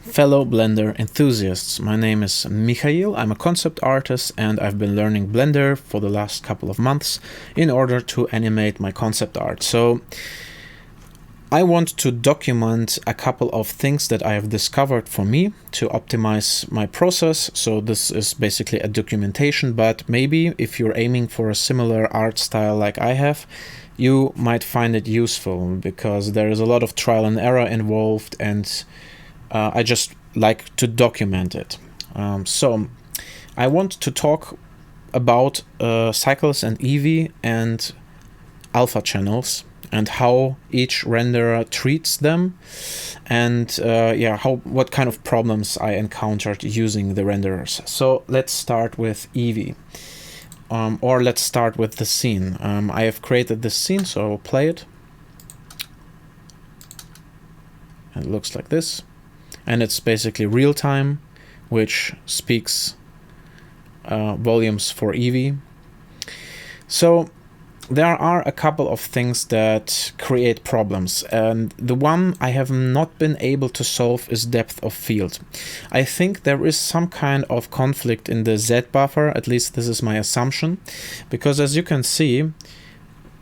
Fellow Blender enthusiasts, my name is Michael, I'm a concept artist and I've been learning Blender for the last couple of months in order to animate my concept art. So I want to document a couple of things that I have discovered for me to optimize my process. So this is basically a documentation, but maybe if you're aiming for a similar art style like I have, you might find it useful because there is a lot of trial and error involved, and I just like to document it. So I want to talk about cycles and Eevee and alpha channels and how each renderer treats them, and what kind of problems I encountered using the renderers. So let's start with Eevee, or let's start with the scene. I have created this scene, so I will play it. It looks like this. And it's basically real time, which speaks volumes for Eevee. So there are a couple of things that create problems, and the one I have not been able to solve is depth of field. I think there is some kind of conflict in the Z buffer, at least this is my assumption, because as you can see,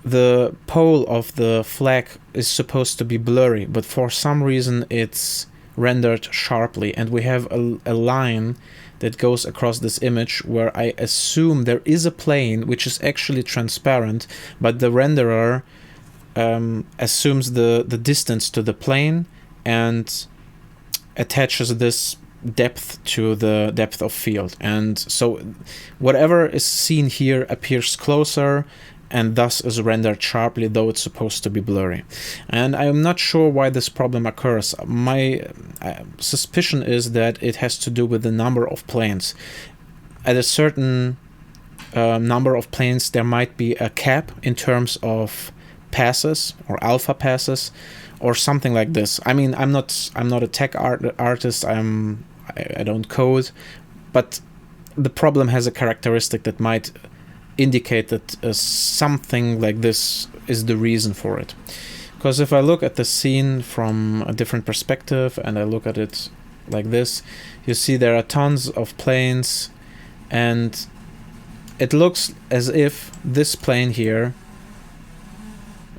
the pole of the flag is supposed to be blurry, but for some reason it's rendered sharply, and we have a line that goes across this image where I assume there is a plane which is actually transparent, but the renderer assumes the distance to the plane and attaches this depth to the depth of field, and so whatever is seen here appears closer and thus is rendered sharply, though it's supposed to be blurry. And I am not sure why this problem occurs. My suspicion is that it has to do with the number of planes. At a certain number of planes, there might be a cap in terms of passes or alpha passes or something like this. I mean, I'm not a tech artist. I don't code, but the problem has a characteristic that might indicate that something like this is the reason for it. Because if I look at the scene from a different perspective and I look at it like this, you see there are tons of planes, and it looks as if this plane here,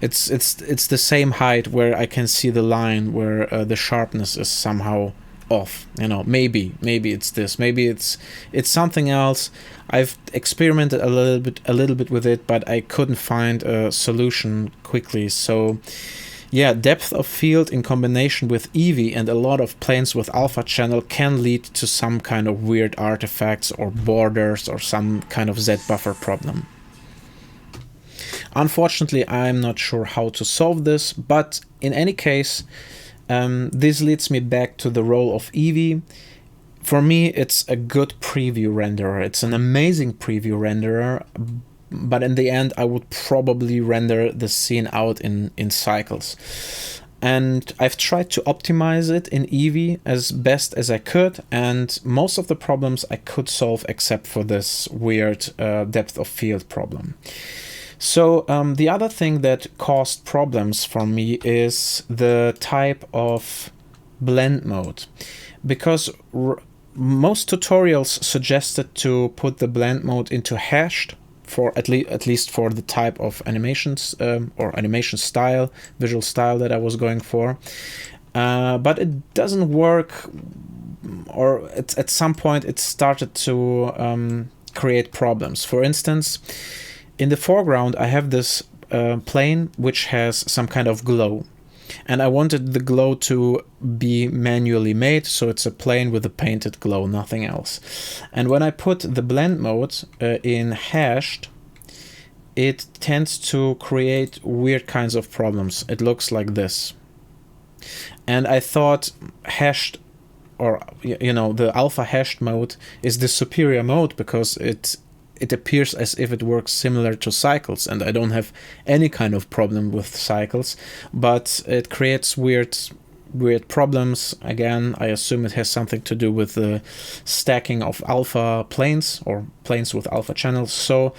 it's the same height where I can see the line where the sharpness is somehow off. You know, maybe it's this, maybe it's something else. I've experimented a little bit with it, but I couldn't find a solution quickly. So yeah, depth of field in combination with Eevee and a lot of planes with alpha channel can lead to some kind of weird artifacts or borders or some kind of Z buffer problem. Unfortunately, I'm not sure how to solve this, but in any case, this leads me back to the role of Eevee. For me, it's a good preview renderer. It's an amazing preview renderer, but in the end, I would probably render the scene out in cycles. And I've tried to optimize it in Eevee as best as I could, and most of the problems I could solve except for this weird depth of field problem. So the other thing that caused problems for me is the type of blend mode, because most tutorials suggested to put the blend mode into hashed, for at least for the type of animations or animation style, visual style that I was going for, but it doesn't work, or at some point it started to create problems. For instance, in the foreground I have this plane which has some kind of glow, and I wanted the glow to be manually made, so it's a plane with a painted glow, nothing else. And when I put the blend mode in hashed, it tends to create weird kinds of problems. It looks like this. And I thought hashed, or you know, the alpha hashed mode is the superior mode because it appears as if it works similar to cycles, and I don't have any kind of problem with cycles, but it creates weird problems. Again, I assume it has something to do with the stacking of alpha planes or planes with alpha channels. So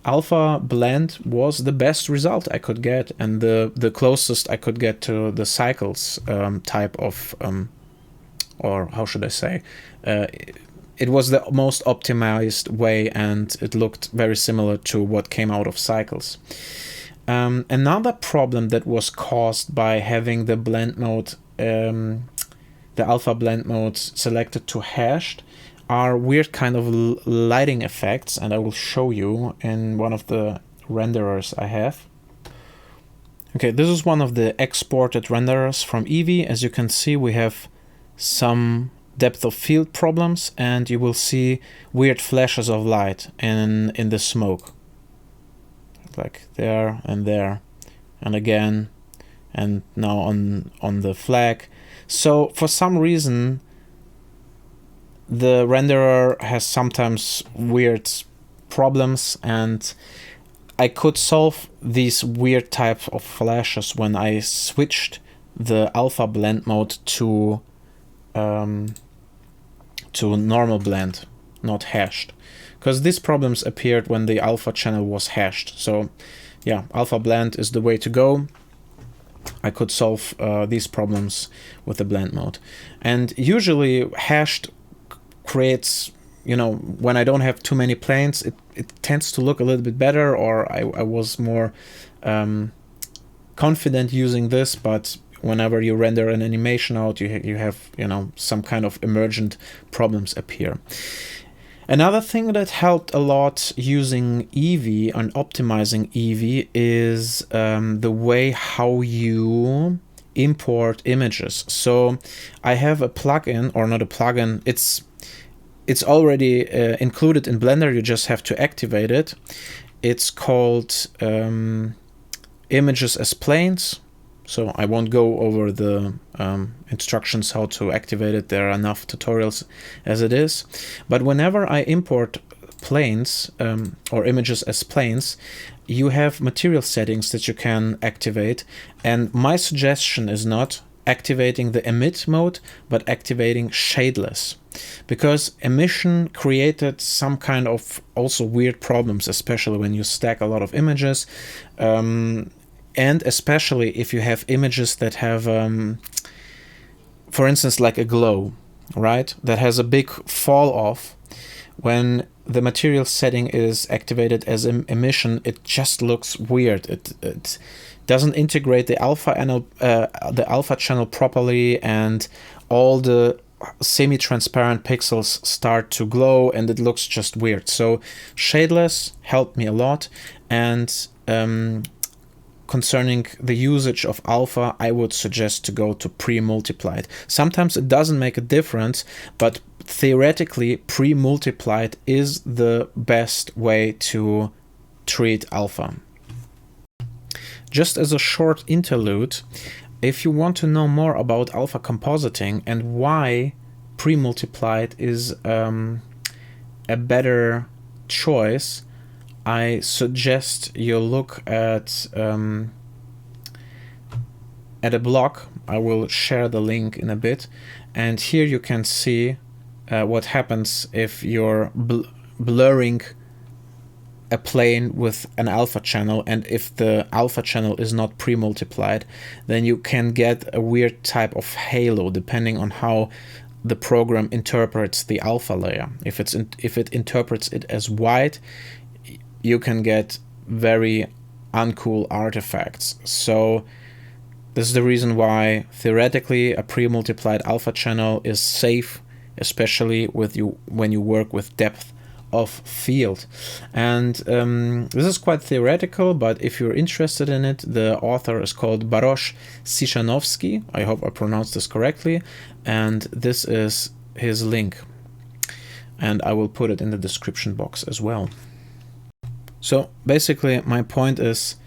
alpha blend was the best result I could get, and the closest I could get to the cycles type of or how should I say, it was the most optimized way, and it looked very similar to what came out of Cycles. Another problem that was caused by having the blend mode, the alpha blend mode selected to hashed, are weird kind of lighting effects, and I will show you in one of the renderers I have. Okay, this is one of the exported renderers from Eevee. As you can see, we have some depth of field problems, and you will see weird flashes of light in the smoke. Like there and there, and again, and now on the flag. So for some reason, the renderer has sometimes weird problems, and I could solve these weird type of flashes when I switched the alpha blend mode to normal blend, not hashed, because these problems appeared when the alpha channel was hashed. So yeah, alpha blend is the way to go. I could solve these problems with the blend mode, and usually hashed creates, you know, when I don't have too many planes, it tends to look a little bit better, or I was more confident using this. But whenever you render an animation out, you have, you know, some kind of emergent problems appear. Another thing that helped a lot using Eevee and optimizing Eevee is the way how you import images. So I have a plugin, or not a plugin, it's already included in Blender, you just have to activate it. It's called Images as Planes. So I won't go over the instructions how to activate it. There are enough tutorials as it is. But whenever I import planes or images as planes, you have material settings that you can activate. And my suggestion is not activating the emit mode, but activating shadeless, because emission created some kind of also weird problems, especially when you stack a lot of images, and especially if you have images that have for instance, like a glow, right, that has a big fall off. When the material setting is activated as emission, it just looks weird. It doesn't integrate the alpha channel properly, and all the semi-transparent pixels start to glow, and it looks just weird. So shadeless helped me a lot. And concerning the usage of alpha, I would suggest to go to pre-multiplied. Sometimes it doesn't make a difference, but theoretically pre-multiplied is the best way to treat alpha. Just as a short interlude, if you want to know more about alpha compositing and why pre-multiplied is a better choice, I suggest you look at a blog. I will share the link in a bit, and here you can see what happens if you're blurring a plane with an alpha channel, and if the alpha channel is not pre-multiplied, then you can get a weird type of halo depending on how the program interprets the alpha layer. If it interprets it as white, you can get very uncool artifacts. So this is the reason why theoretically a pre-multiplied alpha channel is safe, especially when you work with depth of field. And this is quite theoretical, but if you're interested in it, the author is called Barosz Sishanowski. I hope I pronounced this correctly, and this is his link, and I will put it in the description box as well. So basically my point is,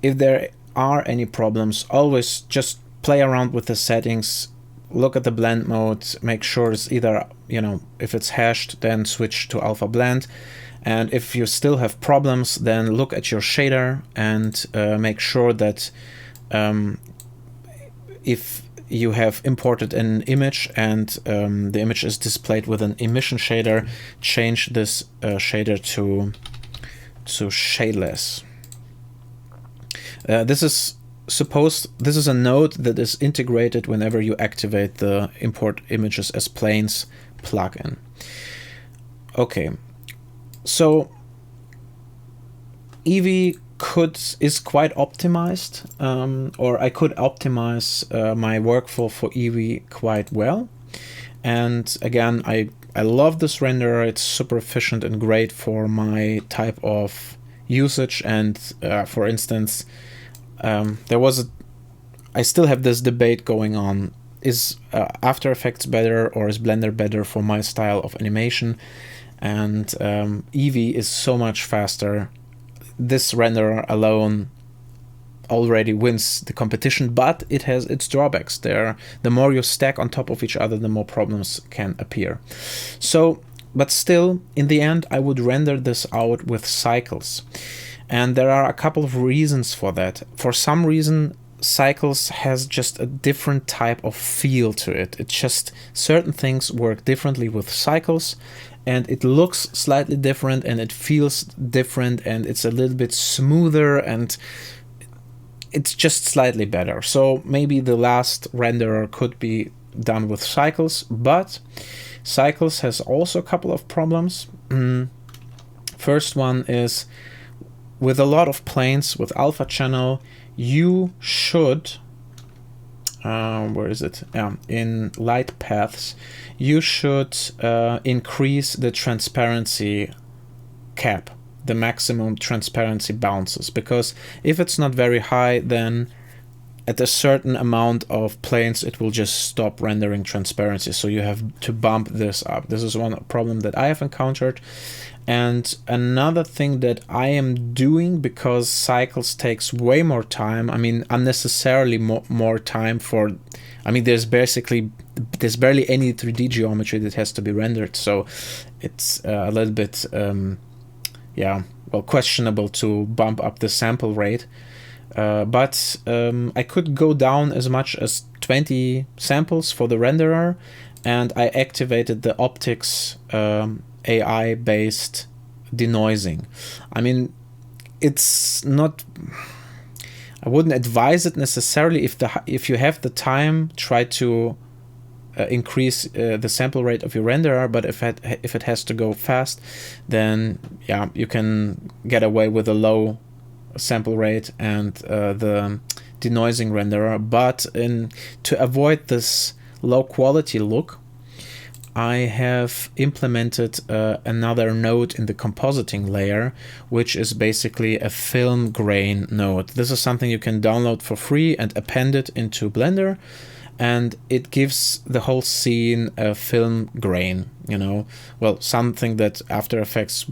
if there are any problems, always just play around with the settings, look at the blend mode, make sure it's either, you know, if it's hashed, then switch to alpha blend. And if you still have problems, then look at your shader and make sure that if you have imported an image and the image is displayed with an emission shader, change this shader to shadeless. This is suppose this is a node that is integrated whenever you activate the import images as planes plugin. Okay, so Eevee is quite optimized, or I could optimize my workflow for Eevee quite well. And again, I love this renderer. It's super efficient and great for my type of usage. And for instance, I still have this debate going on. Is After Effects better or is Blender better for my style of animation? And Eevee is so much faster. This renderer alone already wins the competition, but it has its drawbacks. The more you stack on top of each other, the more problems can appear. So, but still, in the end, I would render this out with cycles. And there are a couple of reasons for that. For some reason, cycles has just a different type of feel to it. It's just certain things work differently with cycles, and it looks slightly different and it feels different, and it's a little bit smoother and it's just slightly better. So maybe the last renderer could be done with cycles, but cycles has also a couple of problems. First one is with a lot of planes with alpha channel, you should where is it? In light paths, you should increase the transparency cap, the maximum transparency bounces, because if it's not very high, then at a certain amount of planes it will just stop rendering transparency. So you have to bump this up. This is one problem that I have encountered. And another thing that I am doing, because cycles takes way more time, I mean unnecessarily more time for, I mean there's barely any 3D geometry that has to be rendered, so it's a little bit questionable to bump up the sample rate. But I could go down as much as 20 samples for the renderer, and I activated the optics AI-based denoising. I mean, it's not, I wouldn't advise it necessarily. If you have the time, try to increase the sample rate of your renderer, but if it has to go fast, then yeah, you can get away with a low sample rate and the denoising renderer. But to avoid this low quality look, I have implemented another node in the compositing layer, which is basically a film grain node. This is something you can download for free and append it into Blender, and it gives the whole scene a film grain, well, something that After Effects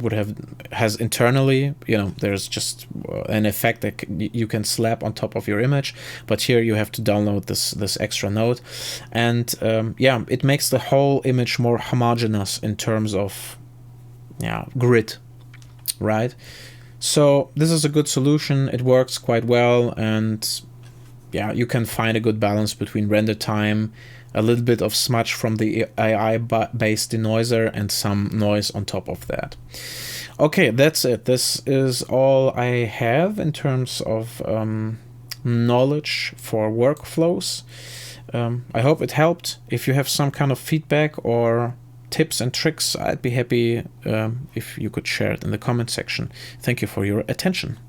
has internally. There's just an effect that you can slap on top of your image, but here you have to download this extra node, and it makes the whole image more homogeneous in terms of grid, right? So this is a good solution. It works quite well, and you can find a good balance between render time, a little bit of smudge from the AI-based denoiser, and some noise on top of that. Okay, that's it. This is all I have in terms of knowledge for workflows. I hope it helped. If you have some kind of feedback or tips and tricks, I'd be happy if you could share it in the comment section. Thank you for your attention.